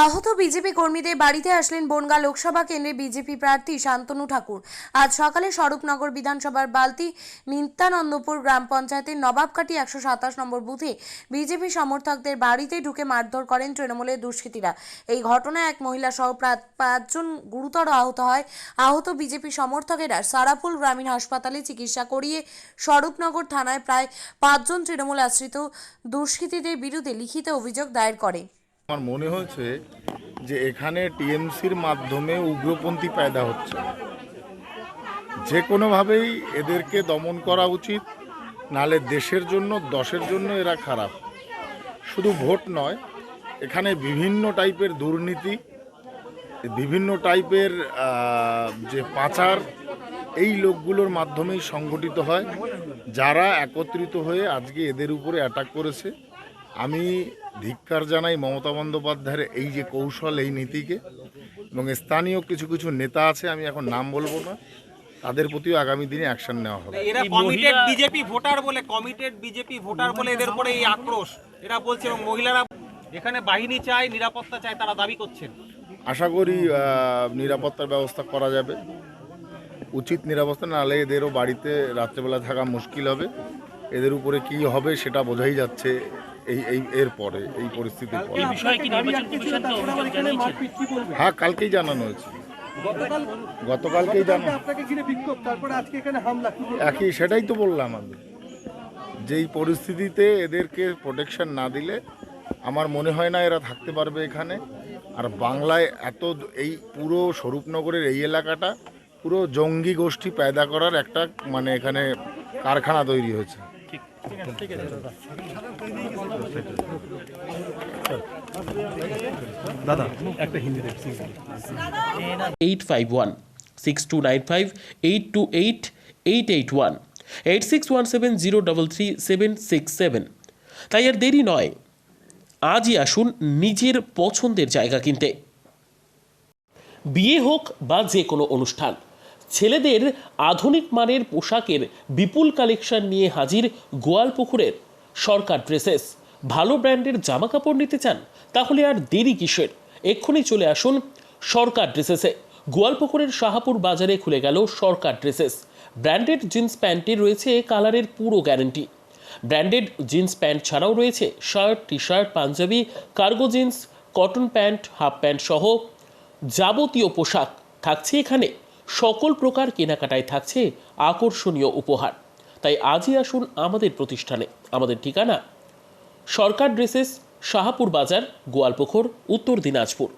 আহত বিজেপি কর্মীদের বাড়িতে আসলেন বনগাঁ লোকসভা কেন্দ্রের বিজেপি প্রার্থী শান্তনু ঠাকুর। আজ সকালে স্বরূপনগর বিধানসভার বালতি নিত্যানন্দপুর গ্রাম পঞ্চায়েতের নবাবকাটি 127 নম্বর বুথে বিজেপি সমর্থকদের বাড়িতে ঢুকে মারধর করেন তৃণমূলের দুষ্কৃতীরা। এই ঘটনায় এক মহিলা সহ প্রায় 5 জন গুরুতর আহত হয়। আহত বিজেপি সমর্থকেরা সারাপুল গ্রামীণ হাসপাতালে চিকিৎসা করিয়ে স্বরূপনগর থানায় প্রায় 5 জন তৃণমূল আশ্রিত দুষ্কৃতীদের বিরুদ্ধে লিখিত অভিযোগ দায়ের করে। আমার মনে হয়েছে যে এখানে টিএমসির মাধ্যমে উগ্রপন্থী পয়দা হচ্ছে, যে কোনোভাবেই এদেরকে দমন করা উচিত, নালে দেশের জন্য দশের জন্য এরা খারাপ। শুধু ভোট নয়, এখানে বিভিন্ন টাইপের দুর্নীতি, বিভিন্ন টাইপের যে পাচার, এই লোকগুলোর মাধ্যমেই সংগঠিত হয়, যারা একত্রিত হয়ে আজকে এদের উপরে অ্যাটাক করেছে। আমি ধিক্কার জানাই মমতা বন্দ্যোপাধ্যায়ের এই যে কৌশল, এই নীতিকে, এবং স্থানীয় কিছু কিছু নেতা আছে, আমি এখন নাম বলবো না, তাদের প্রতিও আগামী দিনে অ্যাকশন নেওয়া হবে। এরা কমিটেড বিজেপি ভোটার বলে এদের উপরে এই আক্রোশ এরা বলছে, এবং মহিলারা এখানে বাহিনী চায়, নিরাপত্তা চায়, তারা দাবি করছেন। আশা করি নিরাপত্তার ব্যবস্থা করা যাবে, উচিত নিরাপত্তা, নাহলে এদেরও বাড়িতে রাত্রেবেলা থাকা মুশকিল হবে। এদের উপরে কি হবে সেটা বোঝাই যাচ্ছে এর পরে, এই পরিস্থিতির পরে। হ্যাঁ, কালকেই জানানো হয়েছে, গতকালকেই জানানো। একই, সেটাই তো বললাম আমি, যেই পরিস্থিতিতে এদেরকে প্রোটেকশন না দিলে আমার মনে হয় না এরা থাকতে পারবে এখানে। আর বাংলায় এত, এই পুরো স্বরূপনগরের এই এলাকাটা পুরো জঙ্গি গোষ্ঠী পয়দা করার একটা মানে এখানে কারখানা তৈরি হয়েছে। দাদা একটা হিন্দিতে 8516295828 8617033767। তাই আর দেরি নয়, আজই আসুন নিজের পছন্দের জায়গা কিনতে। বিয়ে হোক বা যে কোনো অনুষ্ঠান, ছেলেদের আধুনিক মানের পোশাকের বিপুল কালেকশন নিয়ে হাজির গোয়ালপুকুরের সরকার ড্রেসেস। ভালো ব্র্যান্ডের জামা কাপড় নিতে চান? তাহলে আর দেরি কিসের, এক্ষুনি চলে আসুন সরকার ড্রেসেসে। গোয়ালপুকুরের শাহাপুর বাজারে খুলে গেল সরকার ড্রেসেস। ব্র্যান্ডেড জিন্স প্যান্টে রয়েছে কালারের পুরো গ্যারেন্টি। ব্র্যান্ডেড জিন্স প্যান্ট ছাড়াও রয়েছে shirt, T shirt, Punjabi, cargo jeans, cotton pant, half pant সহ যাবতীয় পোশাক থাকছে এখানে। সকল প্রকার কেনাকাটায় থাকছে আকর্ষণীয় উপহার। তাই আজই আসুন আমাদের প্রতিষ্ঠানে। আমাদের ঠিকানা সরকার ড্রেসেস, শাহাপুর বাজার, গোয়ালপুকুর, উত্তর দিনাজপুর।